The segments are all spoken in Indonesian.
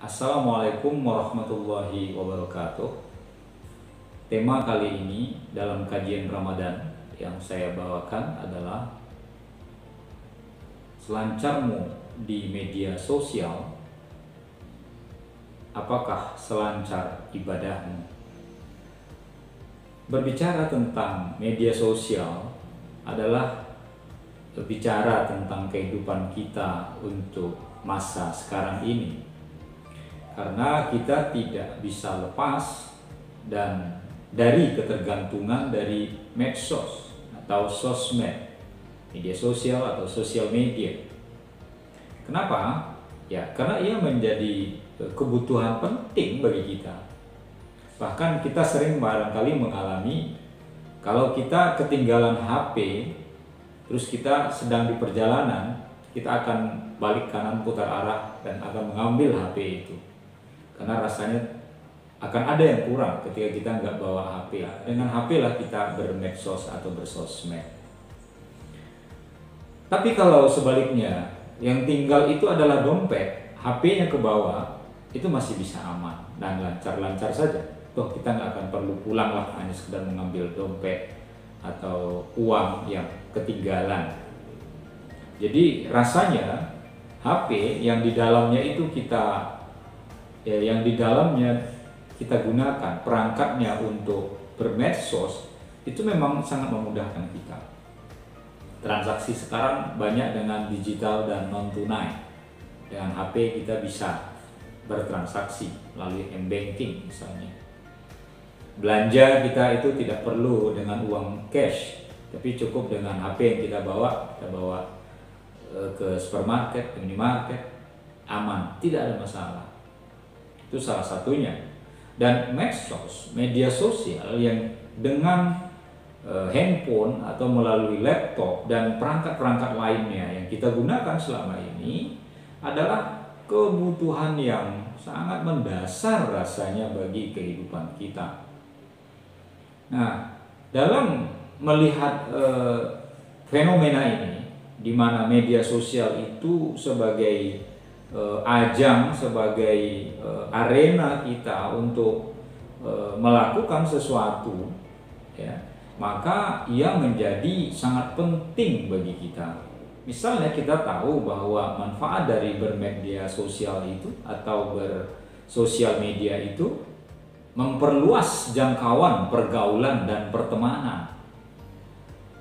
Assalamualaikum warahmatullahi wabarakatuh. Tema kali ini dalam kajian Ramadan yang saya bawakan adalah selancarmu di media sosial, apakah selancar ibadahmu? Berbicara tentang media sosial adalah berbicara tentang kehidupan kita untuk masa sekarang ini. Karena kita tidak bisa lepas dan dari ketergantungan dari medsos atau sosmed, media sosial atau sosial media. Kenapa? Ya, karena ia menjadi kebutuhan penting bagi kita. Bahkan kita sering barangkali mengalami kalau kita ketinggalan HP, terus kita sedang di perjalanan, kita akan balik kanan putar arah dan akan mengambil HP itu. Karena rasanya akan ada yang kurang ketika kita nggak bawa HP. Dengan HP lah kita bermedsos atau bersosmed. Tapi kalau sebaliknya, yang tinggal itu adalah dompet, HP-nya ke bawah, itu masih bisa aman dan lancar-lancar saja. Toh kita nggak akan perlu pulang lah hanya sekedar mengambil dompet atau uang yang ketinggalan. Jadi rasanya HP yang di dalamnya itu kita gunakan perangkatnya untuk bermedsos, itu memang sangat memudahkan kita. Transaksi sekarang banyak dengan digital dan non tunai. Dengan HP kita bisa bertransaksi melalui m-banking misalnya. Belanja kita itu tidak perlu dengan uang cash, tapi cukup dengan HP yang kita bawa ke supermarket, ke minimarket, aman, tidak ada masalah. Itu salah satunya. Dan medsos, media sosial yang dengan handphone atau melalui laptop dan perangkat-perangkat lainnya yang kita gunakan selama ini adalah kebutuhan yang sangat mendasar rasanya bagi kehidupan kita. Nah, dalam melihat fenomena ini, di mana media sosial itu sebagai ajang, sebagai arena kita untuk melakukan sesuatu, ya, maka ia menjadi sangat penting bagi kita. Misalnya kita tahu bahwa manfaat dari bermedia sosial itu atau bersosial media itu memperluas jangkauan pergaulan dan pertemanan.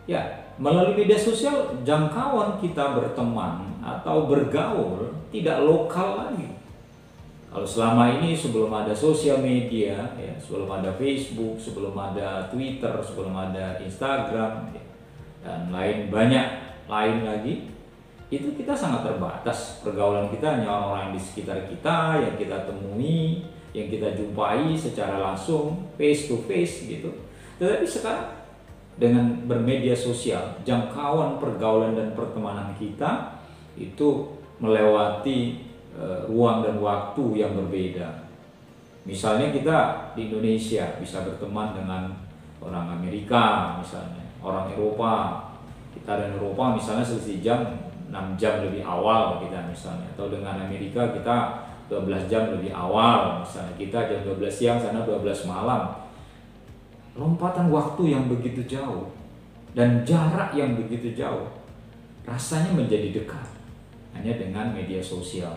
Ya, melalui media sosial jangkauan kita berteman atau bergaul tidak lokal lagi. Kalau selama ini sebelum ada sosial media, ya, sebelum ada Facebook, sebelum ada Twitter, sebelum ada Instagram, ya, dan banyak lain lagi, itu kita sangat terbatas. Pergaulan kita hanya orang-orang di sekitar kita yang kita temui, yang kita jumpai secara langsung, face to face gitu. Tetapi sekarang dengan bermedia sosial, jangkauan pergaulan dan pertemanan kita itu melewati ruang dan waktu yang berbeda. Misalnya kita di Indonesia bisa berteman dengan orang Amerika misalnya, orang Eropa. Kita dan Eropa misalnya selisih jam 6 jam lebih awal kita misalnya, atau dengan Amerika kita 12 jam lebih awal misalnya, kita jam 12 siang sana 12 malam. Lompatan waktu yang begitu jauh dan jarak yang begitu jauh rasanya menjadi dekat hanya dengan media sosial,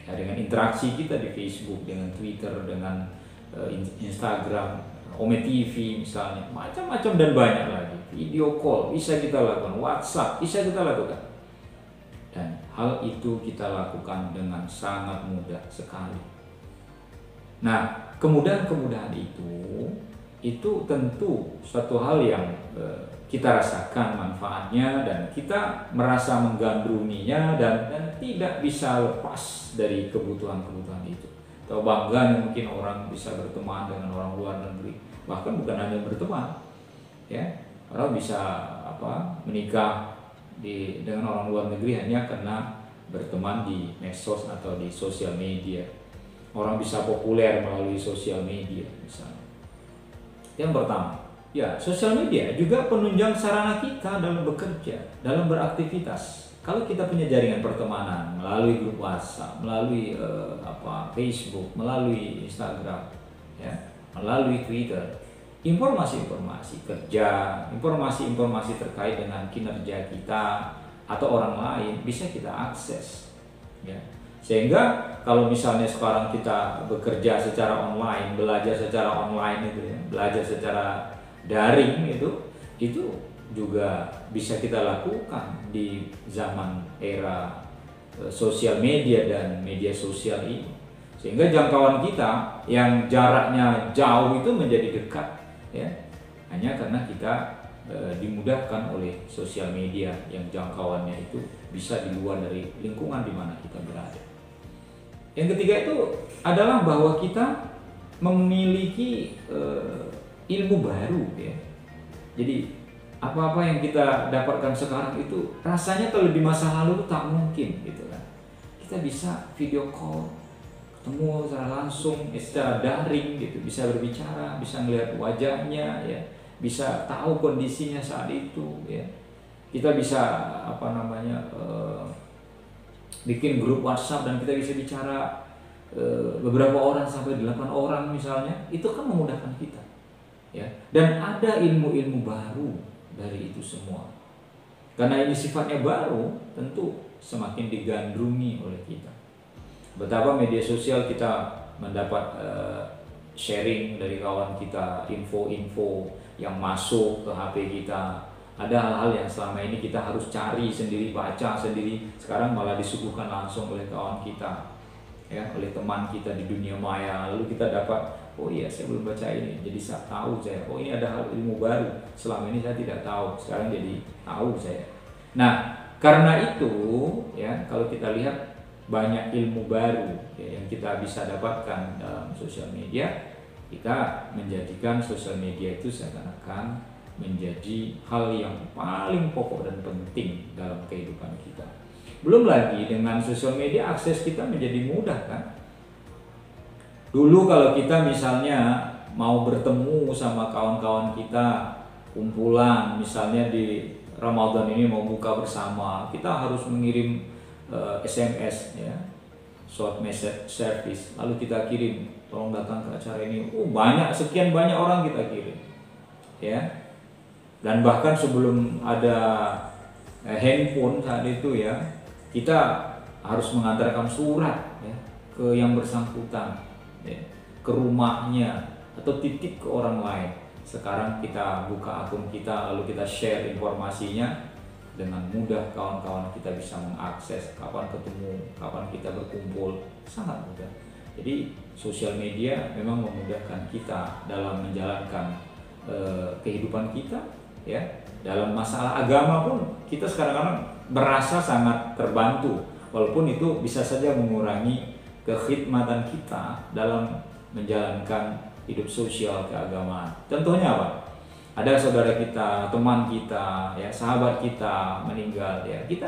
ya, dengan interaksi kita di Facebook, dengan Twitter, dengan Instagram, Ome TV misalnya, macam-macam dan banyak lagi. Video call bisa kita lakukan, WhatsApp bisa kita lakukan, dan hal itu kita lakukan dengan sangat mudah sekali. Nah, kemudahan-kemudahan itu tentu suatu hal yang kita rasakan manfaatnya dan kita merasa menggandrunginya dan tidak bisa lepas dari kebutuhan-kebutuhan itu. Atau bangganya mungkin orang bisa berteman dengan orang luar negeri, bahkan bukan hanya berteman, ya, orang bisa menikah dengan orang luar negeri hanya karena berteman di medsos atau di sosial media. Orang bisa populer melalui sosial media misalnya. Yang pertama, ya, sosial media juga penunjang sarana kita dalam bekerja, dalam beraktivitas. Kalau kita punya jaringan pertemanan melalui grup WhatsApp, melalui Facebook, melalui Instagram, ya, melalui Twitter, informasi-informasi kerja, informasi-informasi terkait dengan kinerja kita atau orang lain bisa kita akses, ya. Sehingga kalau misalnya sekarang kita bekerja secara online, belajar secara online itu ya, belajar secara daring itu juga bisa kita lakukan di zaman era sosial media dan media sosial ini, sehingga jangkauan kita yang jaraknya jauh itu menjadi dekat, ya, hanya karena kita dimudahkan oleh sosial media yang jangkauannya itu bisa di luar dari lingkungan di mana kita berada. Yang ketiga itu adalah bahwa kita memiliki ilmu baru, ya. Jadi apa-apa yang kita dapatkan sekarang itu rasanya kalau di masa lalu itu tak mungkin gitu kan. Kita bisa video call, ketemu secara langsung, secara daring gitu, bisa berbicara, bisa melihat wajahnya, ya, bisa tahu kondisinya saat itu, ya. Kita bisa bikin grup WhatsApp dan kita bisa bicara beberapa orang sampai 8 orang misalnya, itu kan memudahkan kita, ya. Dan ada ilmu-ilmu baru dari itu semua. Karena ini sifatnya baru, tentu semakin digandrungi oleh kita. Betapa media sosial kita mendapat sharing dari kawan kita, info-info yang masuk ke HP kita. Ada hal-hal yang selama ini kita harus cari sendiri, baca sendiri, sekarang malah disuguhkan langsung oleh kawan kita, ya, oleh teman kita di dunia maya. Lalu kita dapat, oh iya saya belum baca ini, jadi saya tahu saya, oh ini ada hal ilmu baru, selama ini saya tidak tahu, sekarang jadi tahu saya. Nah, karena itu, ya, kalau kita lihat banyak ilmu baru, ya, yang kita bisa dapatkan dalam sosial media, kita menjadikan sosial media itu seakan-akan menjadi hal yang paling pokok dan penting dalam kehidupan kita. Belum lagi dengan sosial media akses kita menjadi mudah kan. Dulu kalau kita misalnya mau bertemu sama kawan-kawan kita, kumpulan misalnya di Ramadan ini mau buka bersama, kita harus mengirim SMS, ya, short message service, lalu kita kirim, tolong datang ke acara ini. Banyak, sekian banyak orang kita kirim, ya. Dan bahkan sebelum ada handphone saat itu, ya, kita harus mengantarkan surat, ya, ke yang bersangkutan, ya, ke rumahnya atau titip ke orang lain. Sekarang kita buka akun kita, lalu kita share informasinya, dengan mudah kawan-kawan kita bisa mengakses kapan ketemu, kapan kita berkumpul, sangat mudah. Jadi sosial media memang memudahkan kita dalam menjalankan kehidupan kita, ya. Dalam masalah agama pun kita sekarang merasa sangat terbantu, walaupun itu bisa saja mengurangi kekhidmatan kita dalam menjalankan hidup sosial keagamaan. Contohnya apa? Ada saudara kita, teman kita, ya, sahabat kita meninggal, ya, kita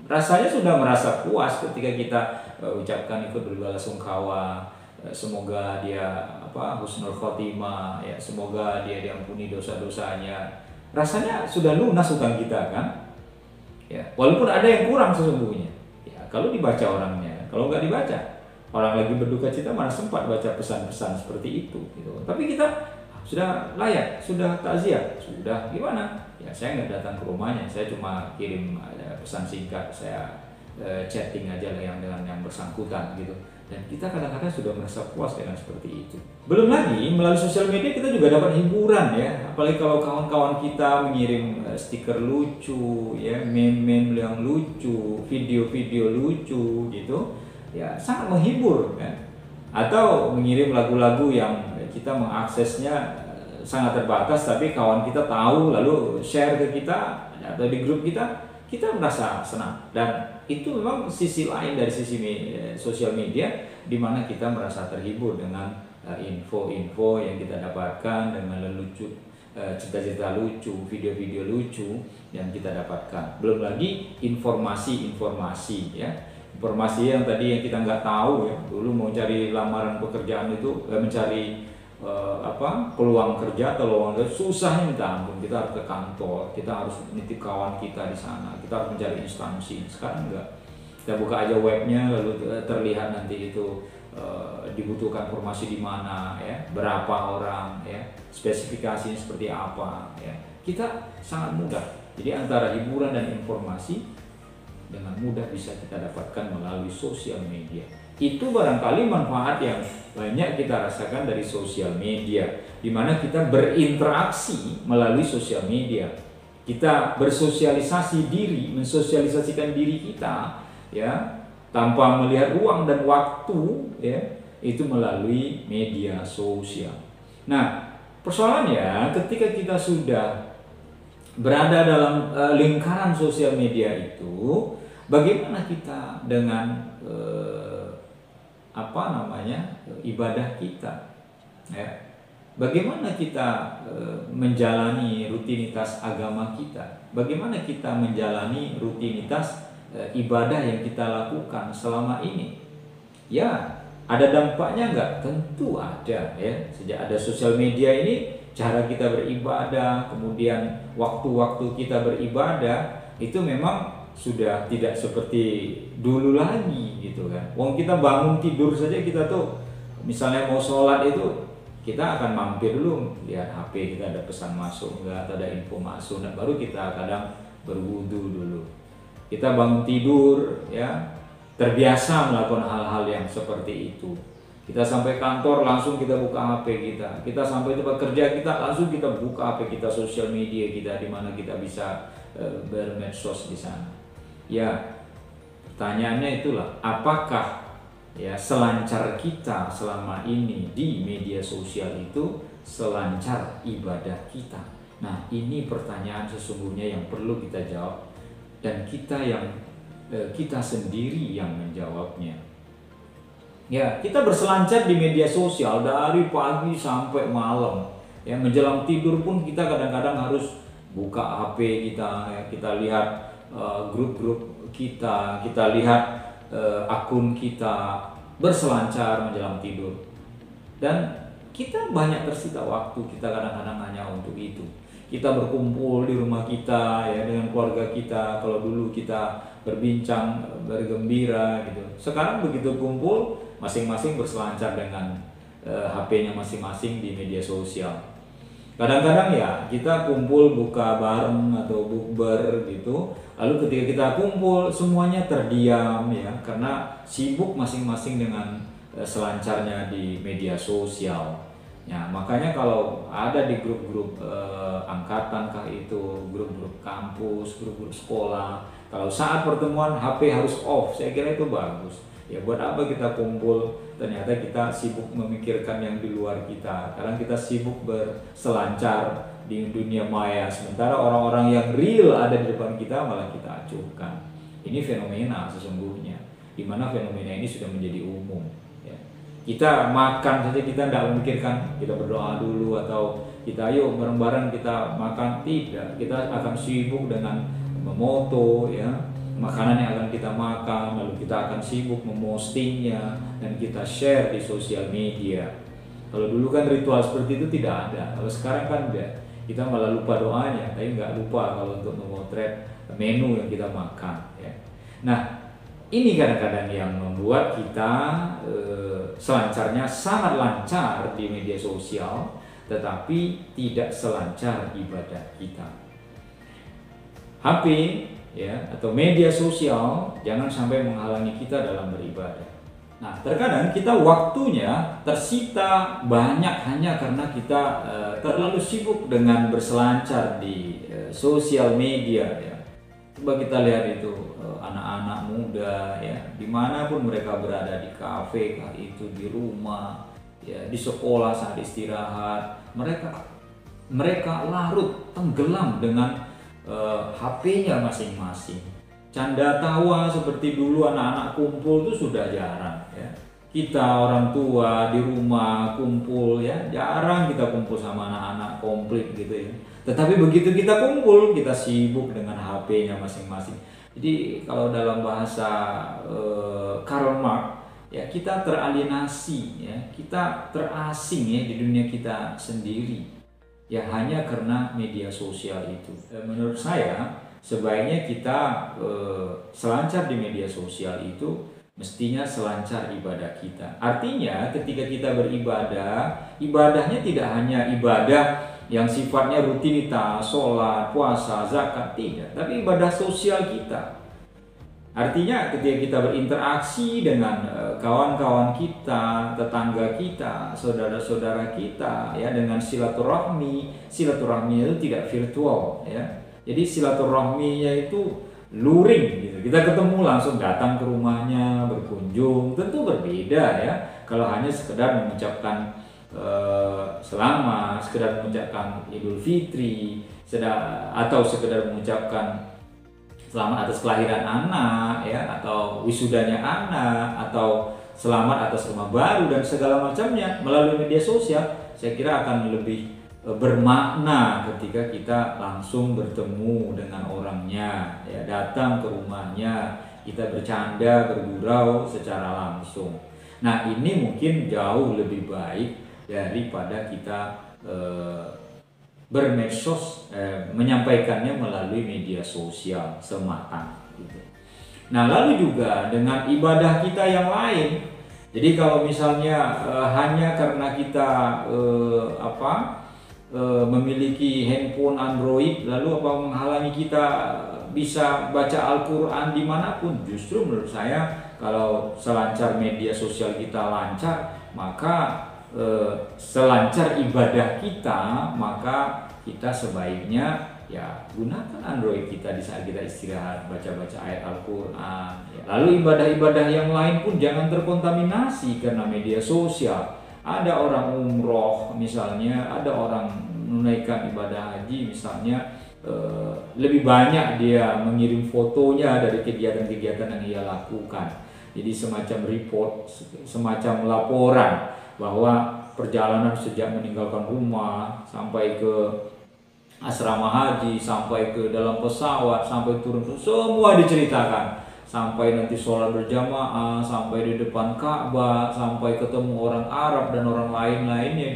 rasanya sudah merasa puas ketika kita ucapkan ikut berbelasungkawa, semoga dia husnul khotimah, ya, semoga dia diampuni dosa-dosanya. Rasanya sudah lunas hutang kita kan, ya, walaupun ada yang kurang sesungguhnya, ya, kalau dibaca orangnya. Kalau nggak dibaca, orang lagi berduka cita mana sempat baca pesan-pesan seperti itu, gitu. Tapi kita sudah layak, sudah takziah, sudah gimana? Ya, saya nggak datang ke rumahnya, saya cuma kirim pesan singkat, saya chatting aja yang dengan yang bersangkutan, gitu. Dan kita kadang-kadang sudah merasa puas dengan seperti itu. Belum lagi melalui sosial media kita juga dapat hiburan, ya. Apalagi kalau kawan-kawan kita mengirim stiker lucu, ya, meme-meme yang lucu, video-video lucu, gitu, ya, sangat menghibur, kan? Atau mengirim lagu-lagu yang kita mengaksesnya sangat terbatas, tapi kawan kita tahu lalu share ke kita atau di grup kita merasa senang. Dan itu memang sisi lain dari sisi sosial media, di mana kita merasa terhibur dengan info-info yang kita dapatkan, dengan lelucu, cerita-cerita lucu, video-video lucu yang kita dapatkan. Belum lagi informasi-informasi, ya, informasi yang tadi yang kita nggak tahu, ya. Dulu mau cari lamaran pekerjaan itu mencari peluang kerja atau lowongan kerja, susahnya minta ampun. Kita harus ke kantor, kita harus nitip kawan kita di sana, kita harus mencari instansi. Sekarang enggak, kita buka aja webnya, lalu terlihat nanti itu dibutuhkan formasi di mana, ya, berapa orang, ya, spesifikasinya seperti apa, ya. Kita sangat mudah. Jadi antara hiburan dan informasi dengan mudah bisa kita dapatkan melalui sosial media. Itu barangkali manfaat yang banyak kita rasakan dari sosial media, di mana kita berinteraksi melalui sosial media. Kita bersosialisasi diri, mensosialisasikan diri kita, ya, tanpa melihat ruang dan waktu, ya, itu melalui media sosial. Nah, persoalannya ketika kita sudah berada dalam lingkaran sosial media itu, bagaimana kita dengan ibadah kita, ya? Bagaimana kita menjalani rutinitas agama kita? Bagaimana kita menjalani rutinitas ibadah yang kita lakukan selama ini? Ya, ada dampaknya nggak? Tentu ada, ya. Sejak ada sosial media ini, cara kita beribadah, kemudian waktu-waktu kita beribadah itu memang sudah tidak seperti dulu lagi, gitu kan. Wong kita bangun tidur saja, kita tuh misalnya mau sholat itu kita akan mampir dulu lihat HP kita ada pesan masuk enggak, atau ada info masuk, dan baru kita kadang berwudu dulu. Kita bangun tidur, ya, terbiasa melakukan hal-hal yang seperti itu. Kita sampai kantor langsung kita buka HP kita. Kita sampai tempat kerja kita langsung kita buka HP kita, sosial media kita, di mana kita bisa bermedsos di sana. Ya, pertanyaannya itulah, apakah, ya, selancar kita selama ini di media sosial itu selancar ibadah kita? Nah, ini pertanyaan sesungguhnya yang perlu kita jawab, dan kita sendiri yang menjawabnya. Ya, kita berselancar di media sosial dari pagi sampai malam. Ya, menjelang tidur pun kita kadang-kadang harus buka HP kita, ya, kita lihat grup-grup kita lihat akun kita, berselancar menjelang tidur. Dan kita banyak tersita waktu kita kadang-kadang hanya untuk itu. Kita berkumpul di rumah kita, ya, dengan keluarga kita. Kalau dulu kita berbincang, bergembira gitu. Sekarang begitu kumpul, masing-masing berselancar dengan HP-nya masing-masing di media sosial. Kadang-kadang ya kita kumpul buka bareng atau bukber gitu. Lalu ketika kita kumpul semuanya terdiam, ya, karena sibuk masing-masing dengan selancarnya di media sosial. Ya, makanya kalau ada di grup-grup angkatan kah itu, grup-grup kampus, grup-grup sekolah, kalau saat pertemuan HP harus off, saya kira itu bagus. Ya, buat apa kita kumpul, ternyata kita sibuk memikirkan yang di luar kita. Karena kita sibuk berselancar di dunia maya, sementara orang-orang yang real ada di depan kita malah kita acuhkan. Ini fenomena sesungguhnya, di mana fenomena ini sudah menjadi umum. Ya. Kita makan saja kita tidak memikirkan, kita berdoa dulu atau kita ayo bareng-bareng kita makan, tidak. Kita akan sibuk dengan memoto, ya, makanan yang akan kita makan, lalu kita akan sibuk memostingnya dan kita share di sosial media. Kalau dulu kan ritual seperti itu tidak ada, kalau sekarang kan ada. Kita malah lupa doanya, tapi nggak lupa kalau untuk memotret menu yang kita makan, ya. Nah, ini kadang-kadang yang membuat kita selancarnya sangat lancar di media sosial, tetapi tidak selancar ibadah kita. HP, ya, atau media sosial jangan sampai menghalangi kita dalam beribadah. Nah, terkadang kita waktunya tersita banyak hanya karena kita terlalu sibuk dengan berselancar di sosial media, ya. Coba kita lihat itu anak-anak muda, ya, dimanapun mereka berada, di kafe kah itu, di rumah, ya, di sekolah saat istirahat, mereka larut tenggelam dengan HP-nya masing-masing. Canda tawa seperti dulu anak-anak kumpul itu sudah jarang, ya. Kita orang tua di rumah kumpul, ya, jarang kita kumpul sama anak-anak komplit gitu, ya. Tetapi begitu kita kumpul, kita sibuk dengan HP-nya masing-masing. Jadi kalau dalam bahasa Karl Marx, ya kita teralienasi, ya kita terasing ya di dunia kita sendiri, ya hanya karena media sosial itu. Menurut saya sebaiknya kita selancar di media sosial itu mestinya selancar ibadah kita. Artinya ketika kita beribadah, ibadahnya tidak hanya ibadah yang sifatnya rutinitas, sholat, puasa, zakat, tidak, tapi ibadah sosial kita. Artinya ketika kita berinteraksi dengan kawan-kawan kita, tetangga kita, saudara-saudara kita, ya dengan silaturahmi itu tidak virtual, ya. Jadi silaturahminya itu luring gitu. Kita ketemu langsung datang ke rumahnya, berkunjung, tentu berbeda ya. Kalau hanya sekedar mengucapkan selamat, sekedar mengucapkan Idul Fitri, atau sekedar mengucapkan selamat atas kelahiran anak, ya, atau wisudanya anak, atau selamat atas rumah baru dan segala macamnya melalui media sosial, saya kira akan lebih bermakna ketika kita langsung bertemu dengan orangnya, ya, datang ke rumahnya, kita bercanda, bergurau secara langsung. Nah, ini mungkin jauh lebih baik daripada kita bermedsos, menyampaikannya melalui media sosial semata gitu. Nah, lalu juga dengan ibadah kita yang lain. Jadi kalau misalnya hanya karena kita memiliki handphone Android, lalu menghalangi kita bisa baca Al-Quran dimanapun? Justru menurut saya kalau selancar media sosial kita lancar, maka selancar ibadah kita, maka kita sebaiknya ya gunakan Android kita di saat kita istirahat, baca-baca ayat Al-Quran, ya. Lalu ibadah-ibadah yang lain pun jangan terkontaminasi karena media sosial. Ada orang umroh misalnya, ada orang menunaikan ibadah haji misalnya, lebih banyak dia mengirim fotonya dari kegiatan-kegiatan yang ia lakukan. Jadi semacam report, semacam laporan bahwa perjalanan sejak meninggalkan rumah sampai ke asrama haji, sampai ke dalam pesawat, sampai turun, semua diceritakan. Sampai nanti sholat berjamaah, sampai di depan Ka'bah, sampai ketemu orang Arab dan orang lain-lainnya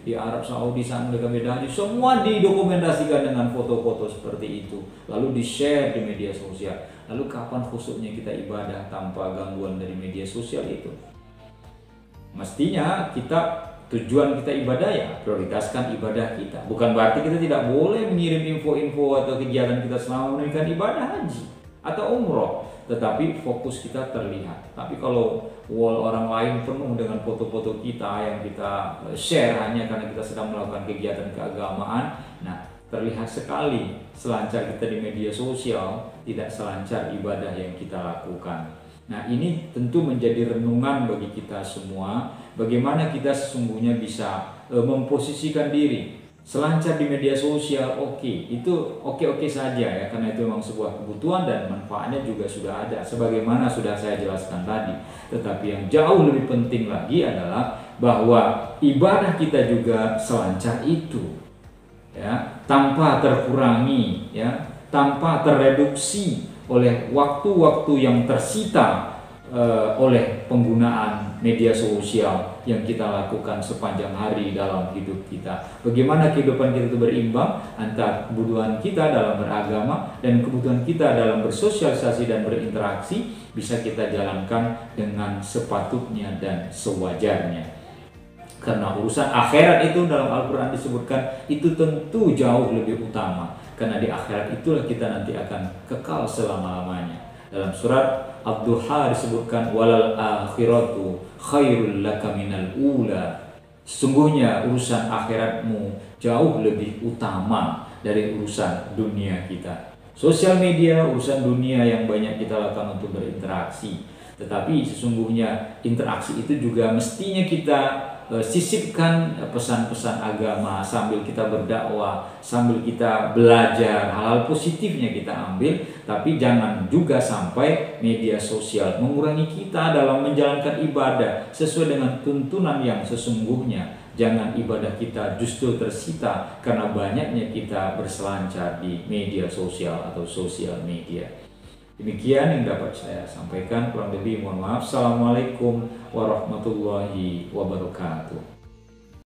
di Arab Saudi saat mereka beda haji, semua didokumentasikan dengan foto-foto seperti itu, lalu di-share di media sosial. Lalu kapan khususnya kita ibadah tanpa gangguan dari media sosial itu? Mestinya tujuan kita ibadah ya prioritaskan ibadah kita. Bukan berarti kita tidak boleh mengirim info-info atau kegiatan kita selama menunaikan ibadah haji atau umroh, tetapi fokus kita terlihat. Tapi kalau wall orang lain penuh dengan foto-foto kita yang kita share hanya karena kita sedang melakukan kegiatan keagamaan, nah terlihat sekali selancar kita di media sosial, tidak selancar ibadah yang kita lakukan. Nah, ini tentu menjadi renungan bagi kita semua, bagaimana kita sesungguhnya bisa memposisikan diri selancar di media sosial. Itu oke saja ya, karena itu memang sebuah kebutuhan dan manfaatnya juga sudah ada sebagaimana sudah saya jelaskan tadi. Tetapi yang jauh lebih penting lagi adalah bahwa ibadah kita juga selancar itu, ya, tanpa terkurangi, ya, tanpa tereduksi oleh waktu-waktu yang tersita oleh penggunaan media sosial yang kita lakukan sepanjang hari dalam hidup kita. Bagaimana kehidupan kita itu berimbang antara kebutuhan kita dalam beragama dan kebutuhan kita dalam bersosialisasi dan berinteraksi bisa kita jalankan dengan sepatutnya dan sewajarnya. Karena urusan akhirat itu dalam Al-Quran disebutkan itu tentu jauh lebih utama. Karena di akhirat itulah kita nanti akan kekal selama-lamanya. Dalam surat Ad-Duha disebutkan walal akhiratu khairul laka minal ula. Sesungguhnya urusan akhiratmu jauh lebih utama dari urusan dunia kita. Sosial media urusan dunia yang banyak kita lakukan untuk berinteraksi. Tetapi sesungguhnya interaksi itu juga mestinya kita sisipkan pesan-pesan agama sambil kita berdakwah, sambil kita belajar hal-hal positifnya kita ambil. Tapi jangan juga sampai media sosial mengurangi kita dalam menjalankan ibadah sesuai dengan tuntunan yang sesungguhnya. Jangan ibadah kita justru tersita karena banyaknya kita berselancar di media sosial atau sosial media. Demikian yang dapat saya sampaikan, kurang lebih mohon maaf. Assalamualaikum warahmatullahi wabarakatuh.